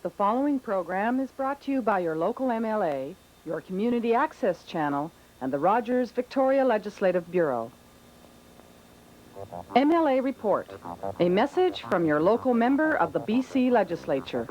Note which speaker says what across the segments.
Speaker 1: The following program is brought to you by your local MLA, your Community Access Channel, and the Rogers Victoria Legislative Bureau. MLA Report, a message from your local member of the BC Legislature.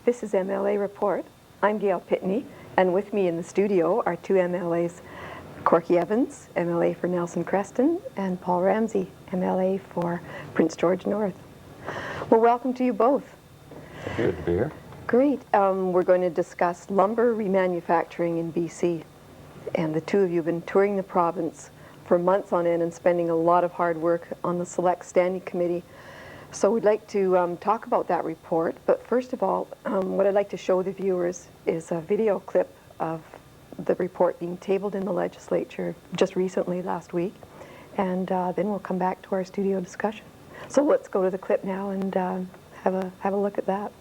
Speaker 2: This is MLA Report. I'm Gail Pitney, and with me in the studio are two MLAs, Corky Evans, MLA for Nelson-Creston, and Paul Ramsey, MLA for Prince George North. Well, welcome to you both.
Speaker 3: Good to be here.
Speaker 2: Great. We're going to discuss lumber remanufacturing in BC. And the two of you have been touring the province for months on end and spending a lot of hard work on the Select Standing Committee. So we'd like to talk about that report. But first of all, what I'd like to show the viewers is a video clip of the report being tabled in the Legislature just recently, last week, and then we'll come back to our studio discussion. So let's go to the clip now and have a look at that.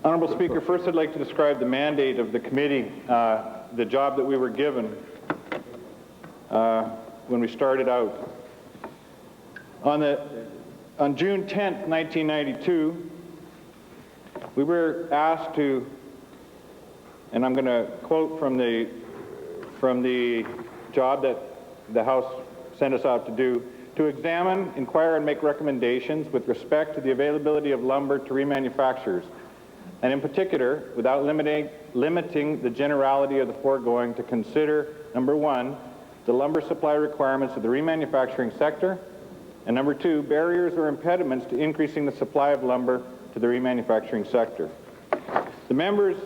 Speaker 4: Honourable Speaker, first I'd like to describe the mandate of the committee, the job that we were given when we started out. On June 10th, 1992, we were asked to, and I'm going to quote from the job that the House sent us out to do, to examine, inquire, and make recommendations with respect to the availability of lumber to remanufacturers, and in particular, without limiting the generality of the foregoing, to consider, number one, the lumber supply requirements of the remanufacturing sector, and number two, barriers or impediments to increasing the supply of lumber to the remanufacturing sector. The members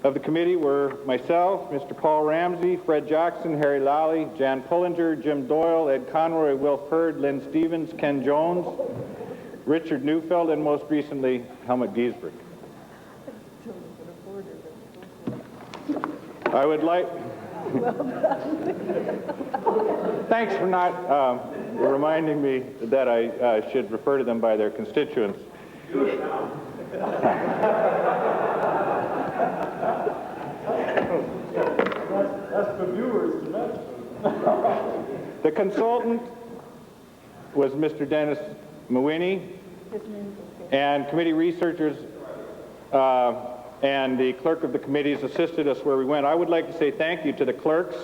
Speaker 4: of the committee were myself, Mr. Paul Ramsey, Fred Jackson, Harry Lally, Jan Pullinger, Jim Doyle, Ed Conroy, Will Ferd, Lynn Stevens, Ken Jones, Richard Neufeld, and most recently, Helmut Giesbrecht. I would like... Thanks for not reminding me that I should refer to them by their constituents.
Speaker 5: That's the viewers to mention.
Speaker 4: The consultant was Mr. Dennis Mawini, and committee researchers and the clerk of the committees assisted us where we went. I would like to say thank you to the clerks,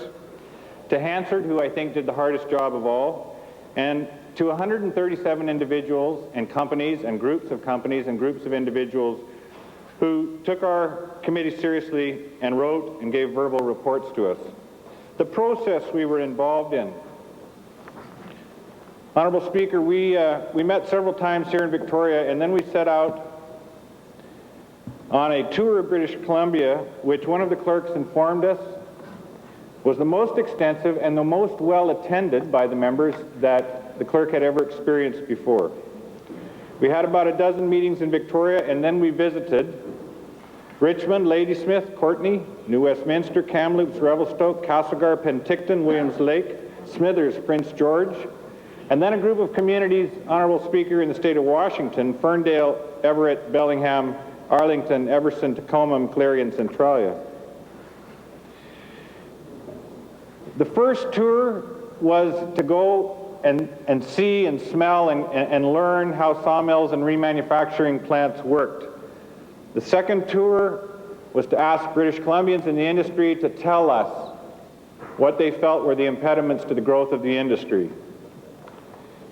Speaker 4: to Hansard, who I think did the hardest job of all, and to 137 individuals and companies and groups of individuals who took our committee seriously and wrote and gave verbal reports to us. The process we were involved in. Honourable Speaker, we met several times here in Victoria, and then we set out on a tour of British Columbia, which one of the clerks informed us was the most extensive and the most well attended by the members that the clerk had ever experienced before. We had about a dozen meetings in Victoria, and then we visited Richmond, Ladysmith, Courtenay, New Westminster, Kamloops, Revelstoke, Castlegar, Penticton, Williams Lake, Smithers, Prince George, and then a group of communities, Honourable Speaker, in the state of Washington, Ferndale, Everett, Bellingham, Arlington, Everson, Tacoma, McLeary, and Centralia. The first tour was to go and see and smell and learn how sawmills and remanufacturing plants worked. The second tour was to ask British Columbians in the industry to tell us what they felt were the impediments to the growth of the industry.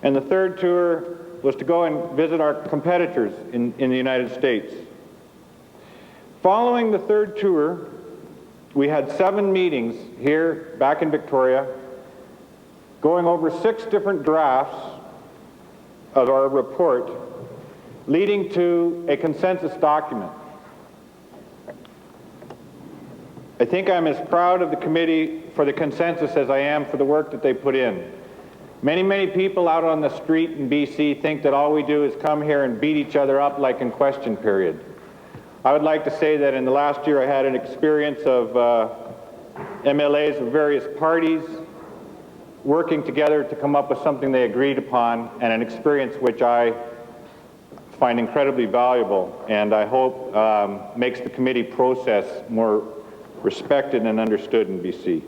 Speaker 4: And the third tour was to go and visit our competitors in the United States. Following the third tour, we had 7 meetings here back in Victoria, going over 6 different drafts of our report, leading to a consensus document. I think I'm as proud of the committee for the consensus as I am for the work that they put in. Many people out on the street in BC think that all we do is come here and beat each other up like in question period. I would like to say that in the last year I had an experience of MLAs of various parties working together to come up with something they agreed upon, and an experience which I find incredibly valuable, and I hope makes the committee process more respected and understood in BC.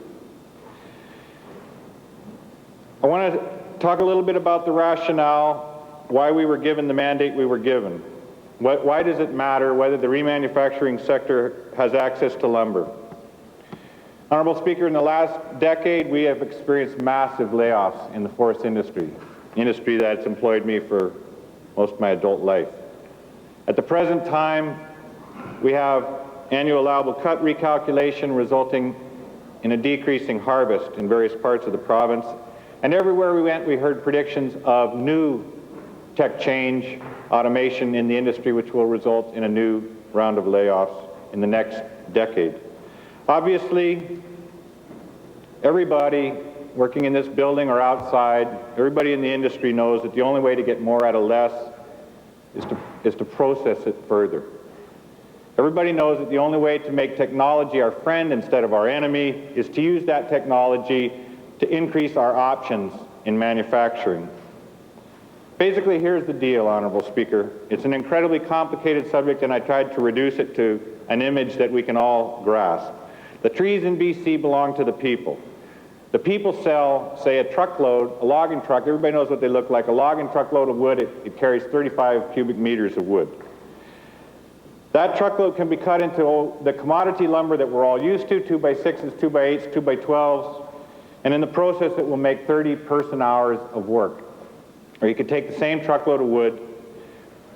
Speaker 4: I want to talk a little bit about the rationale, why we were given the mandate we were given. Why does it matter whether the remanufacturing sector has access to lumber? Honorable Speaker, in the last decade, we have experienced massive layoffs in the forest industry that's employed me for most of my adult life. At the present time, we have annual allowable cut recalculation resulting in a decreasing harvest in various parts of the province. And everywhere we went, we heard predictions of new tech change, automation in the industry, which will result in a new round of layoffs in the next decade. Obviously, everybody working in this building or outside, everybody in the industry knows that the only way to get more out of less is to process it further. Everybody knows that the only way to make technology our friend instead of our enemy is to use that technology to increase our options in manufacturing. Basically, here's the deal, Honorable Speaker. It's an incredibly complicated subject, and I tried to reduce it to an image that we can all grasp. The trees in BC belong to the people. The people sell, say, a truckload, a logging truck. Everybody knows what they look like. A logging truckload of wood, it carries 35 cubic meters of wood. That truckload can be cut into the commodity lumber that we're all used to, 2x6s, 2x8s, 2x12s, and in the process it will make 30 person-hours of work. Or you could take the same truckload of wood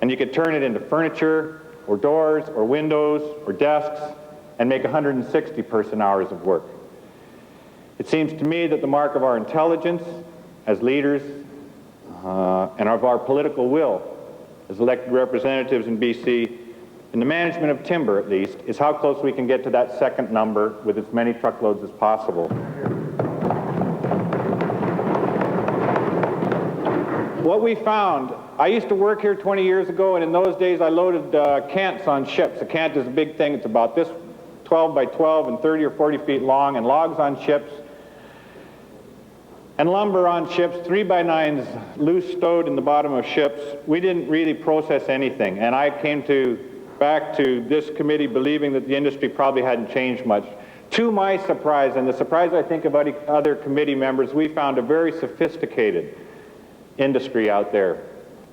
Speaker 4: and you could turn it into furniture, or doors, or windows, or desks, and make 160 person-hours of work. It seems to me that the mark of our intelligence as leaders and of our political will as elected representatives in BC, in the management of timber at least, is how close we can get to that second number with as many truckloads as possible. What we found, I used to work here 20 years ago, and in those days I loaded cants on ships. A cant is a big thing. It's about this 12 by 12 and 30 or 40 feet long, and logs on ships, and lumber on ships, 3 by 9s loose stowed in the bottom of ships. We didn't really process anything, and I came back to this committee believing that the industry probably hadn't changed much. To my surprise, and the surprise I think of other committee members, we found a very sophisticated industry out there.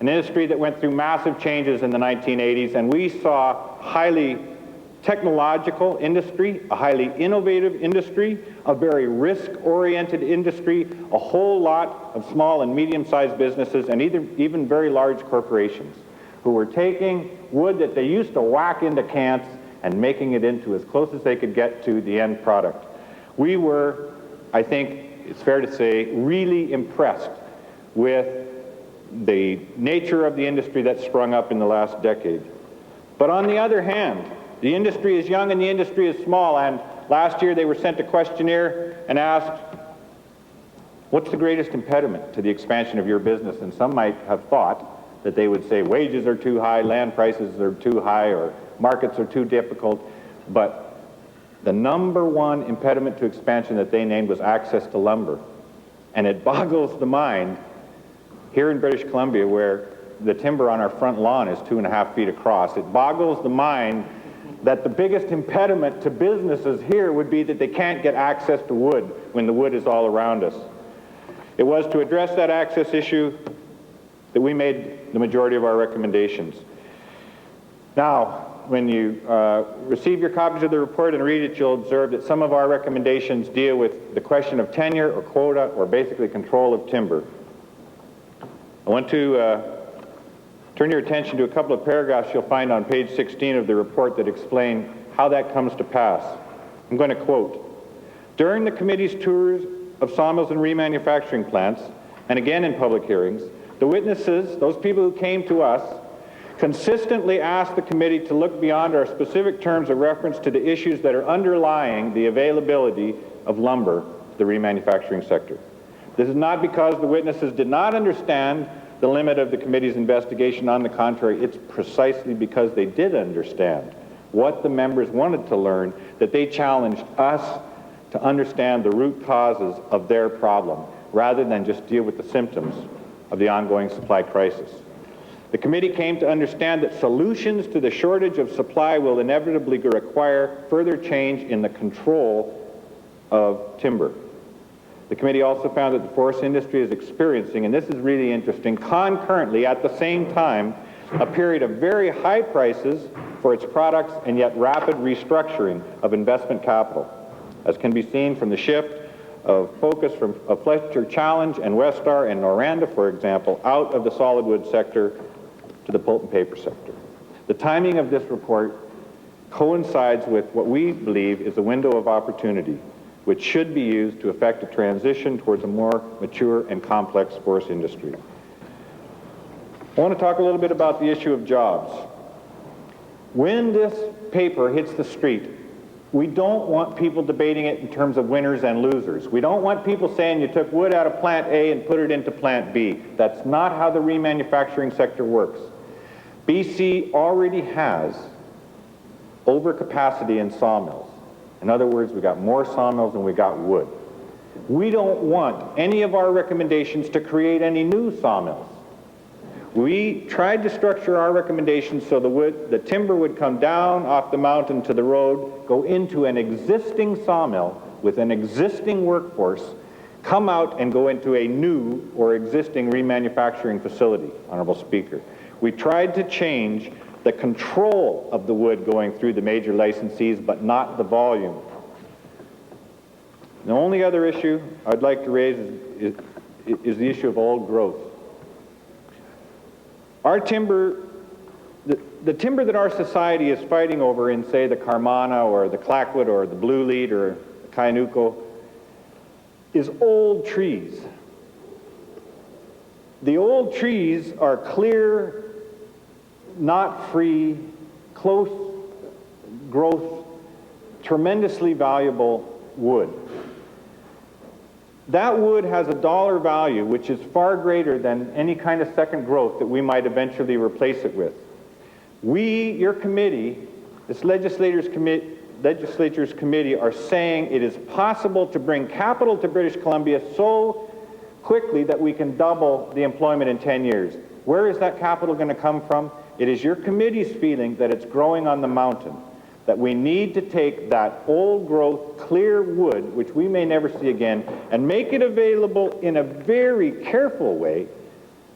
Speaker 4: An industry that went through massive changes in the 1980s, and we saw highly technological industry, a highly innovative industry, a very risk-oriented industry, a whole lot of small and medium-sized businesses, and even very large corporations who were taking wood that they used to whack into cants and making it into as close as they could get to the end product. We were, I think it's fair to say, really impressed with the nature of the industry that sprung up in the last decade. But on the other hand, the industry is young and the industry is small, and last year they were sent a questionnaire and asked, what's the greatest impediment to the expansion of your business? And some might have thought that they would say wages are too high, land prices are too high, or markets are too difficult. But the number one impediment to expansion that they named was access to lumber. And it boggles the mind here in British Columbia, where the timber on our front lawn is 2.5 feet across. It boggles the mind that the biggest impediment to businesses here would be that they can't get access to wood when the wood is all around us. It was to address that access issue that we made the majority of our recommendations. Now, when you receive your copies of the report and read it, you'll observe that some of our recommendations deal with the question of tenure or quota or basically control of timber. I want to turn your attention to a couple of paragraphs you'll find on page 16 of the report that explain how that comes to pass. I'm going to quote, "During the committee's tours of sawmills and remanufacturing plants, and again in public hearings, the witnesses, those people who came to us, consistently asked the committee to look beyond our specific terms of reference to the issues that are underlying the availability of lumber to the remanufacturing sector. This is not because the witnesses did not understand the limit of the committee's investigation. On the contrary, it's precisely because they did understand what the members wanted to learn that they challenged us to understand the root causes of their problem, rather than just deal with the symptoms of the ongoing supply crisis. The committee came to understand that solutions to the shortage of supply will inevitably require further change in the control of timber. The committee also found that the forest industry is experiencing, and this is really interesting, concurrently at the same time, a period of very high prices for its products and yet rapid restructuring of investment capital, as can be seen from the shift of focus from Fletcher Challenge and Westar and Noranda, for example, out of the solid wood sector to the pulp and paper sector. The timing of this report coincides with what we believe is a window of opportunity, which should be used to effect a transition towards a more mature and complex forest industry. I want to talk a little bit about the issue of jobs. When this paper hits the street, we don't want people debating it in terms of winners and losers. We don't want people saying you took wood out of plant A and put it into plant B. That's not how the remanufacturing sector works. BC already has overcapacity in sawmills. In other words, we got more sawmills than we got wood. We don't want any of our recommendations to create any new sawmills. We tried to structure our recommendations so the timber would come down off the mountain to the road, go into an existing sawmill with an existing workforce, come out and go into a new or existing remanufacturing facility, Honorable Speaker. We tried to change the control of the wood going through the major licensees, but not the volume. The only other issue I'd like to raise is the issue of old growth. Our timber, the timber that our society is fighting over in, say, the Carmana or the Clackwood or the Blue Lead or the Kainuko is old trees. The old trees are clear, not free, close growth, tremendously valuable wood. That wood has a dollar value which is far greater than any kind of second growth that we might eventually replace it with. We, your committee, this legislature's committee are saying it is possible to bring capital to British Columbia so quickly that we can double the employment in 10 years. Where is that capital going to come from? It is your committee's feeling that it's growing on the mountain, that we need to take that old growth, clear wood, which we may never see again, and make it available in a very careful way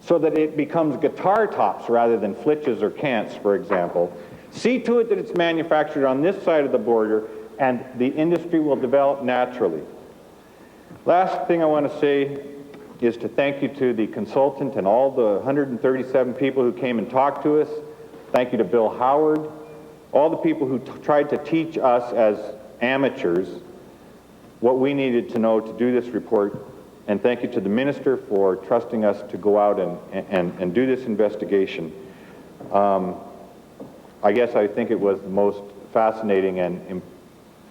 Speaker 4: so that it becomes guitar tops rather than flitches or cants, for example. See to it that it's manufactured on this side of the border, and the industry will develop naturally. Last thing I want to say is to thank you to the consultant and all the 137 people who came and talked to us. Thank you to Bill Howard, all the people who tried to teach us as amateurs what we needed to know to do this report, and thank you to the minister for trusting us to go out and do this investigation. I guess I think it was the most fascinating and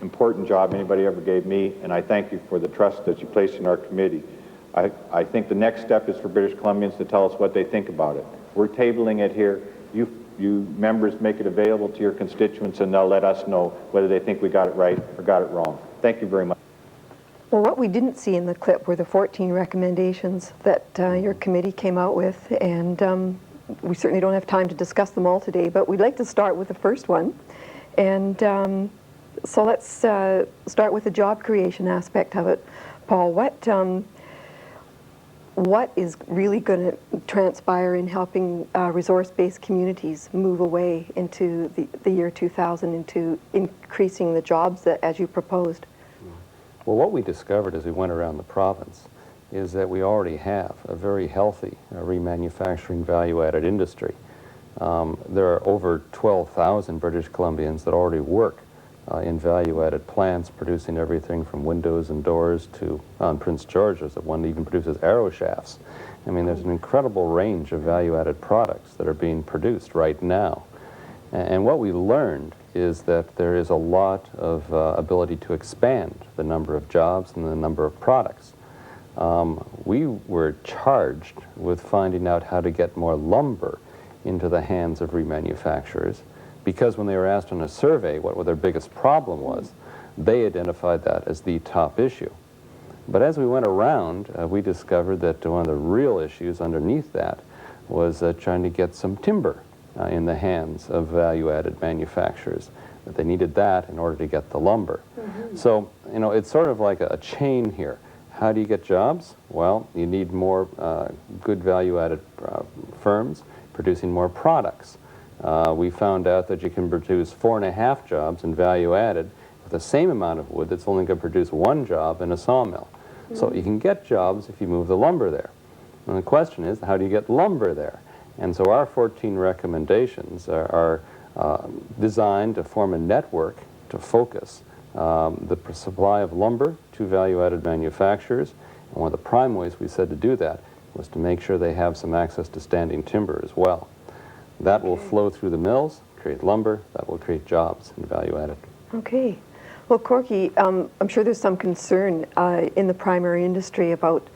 Speaker 4: important job anybody ever gave me, and I thank you for the trust that you placed in our committee. I think the next step is for British Columbians to tell us what they think about it. We're tabling it here. You members make it available to your constituents, and they'll let us know whether they think we got it right or got it wrong. Thank you very much.
Speaker 2: Well, what we didn't see in the clip were the 14 recommendations that your committee came out with, and we certainly don't have time to discuss them all today, but we'd like to start with the first one. And so let's start with the job creation aspect of it. Paul, what is really going to transpire in helping resource-based communities move away into the year 2000 into increasing the jobs that, as you proposed?
Speaker 3: Well, what we discovered as we went around the province is that we already have a very healthy remanufacturing value-added industry. There are over 12,000 British Columbians that already work in value-added plants, producing everything from windows and doors to, on Prince George, there's one that even produces arrow shafts. I mean, there's an incredible range of value-added products that are being produced right now. And what we learned is that there is a lot of ability to expand the number of jobs and the number of products. We were charged with finding out how to get more lumber into the hands of remanufacturers, because when they were asked on a survey what their biggest problem was, they identified that as the top issue. But as we went around, we discovered that one of the real issues underneath that was trying to get some timber in the hands of value-added manufacturers. That they needed that in order to get the lumber. So, you know, it's sort of like a chain here. How do you get jobs? Well, you need more good value-added firms producing more products. We found out that you can produce 4.5 jobs in value-added with the same amount of wood that's only going to produce 1 job in a sawmill. So you can get jobs if you move the lumber there. And the question is, how do you get lumber there? And so our 14 recommendations are designed to form a network to focus the supply of lumber to value-added manufacturers. And one of the prime ways we said to do that was to make sure they have some access to standing timber as well. That will flow through the mills, create lumber, that will create jobs in value-added.
Speaker 2: Okay. Well, Corky, I'm sure there's some concern in the primary industry about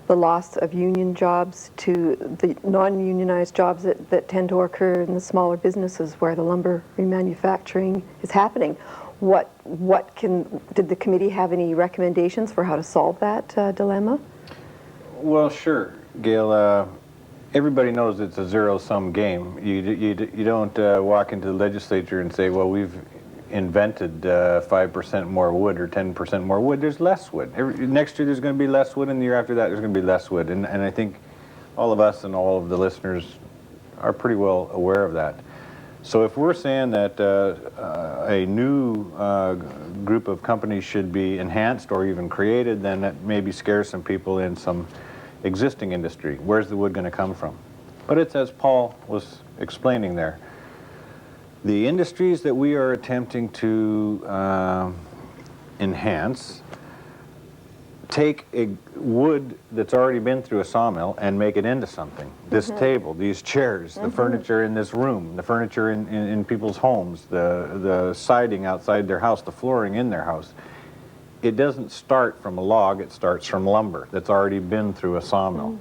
Speaker 2: the loss of union jobs to the non-unionized jobs that tend to occur in the smaller businesses where the lumber remanufacturing is happening. Did the committee have any recommendations for how to solve that dilemma?
Speaker 6: Well, sure, Gail. Everybody knows it's a zero-sum game. You don't walk into the legislature and say, well, we've invented 5% more wood or 10% more wood. There's less wood. Next year there's going to be less wood, and the year after that there's going to be less wood. And I think all of us and all of the listeners are pretty well aware of that. So if we're saying that a new group of companies should be enhanced or even created, then that maybe scares some people in some existing industry. Where's the wood going to come from? But it's as Paul was explaining there. The industries that we are attempting to enhance take a wood that's already been through a sawmill and make it into something. This table, these chairs, the furniture in this room, the furniture in people's homes, the siding outside their house, the flooring in their house. It doesn't start from a log, it starts from lumber that's already been through a sawmill.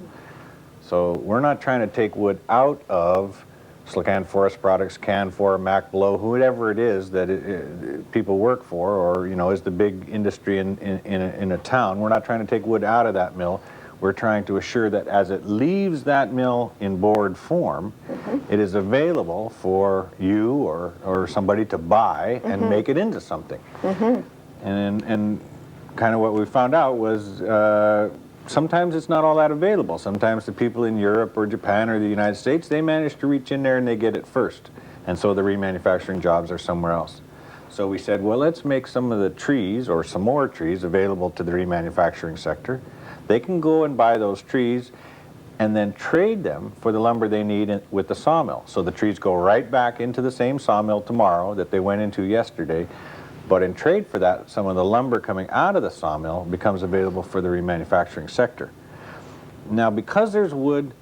Speaker 6: So we're not trying to take wood out of Slican Forest Products, Canfor, Mac Blow, whoever it is that people work for, or is the big industry in a town. We're not trying to take wood out of that mill. We're trying to assure that as it leaves that mill in board form, it is available for you or somebody to buy and make it into something. And kind of what we found out was sometimes it's not all that available. Sometimes the people in Europe or Japan or the United States, they manage to reach in there and they get it first. And so the remanufacturing jobs are somewhere else. So we said, well, let's make some of the trees or some more trees available to the remanufacturing sector. They can go and buy those trees and then trade them for the lumber they need with the sawmill. So the trees go right back into the same sawmill tomorrow that they went into yesterday. But in trade for that, some of the lumber coming out of the sawmill becomes available for the remanufacturing sector. Now, because there's wood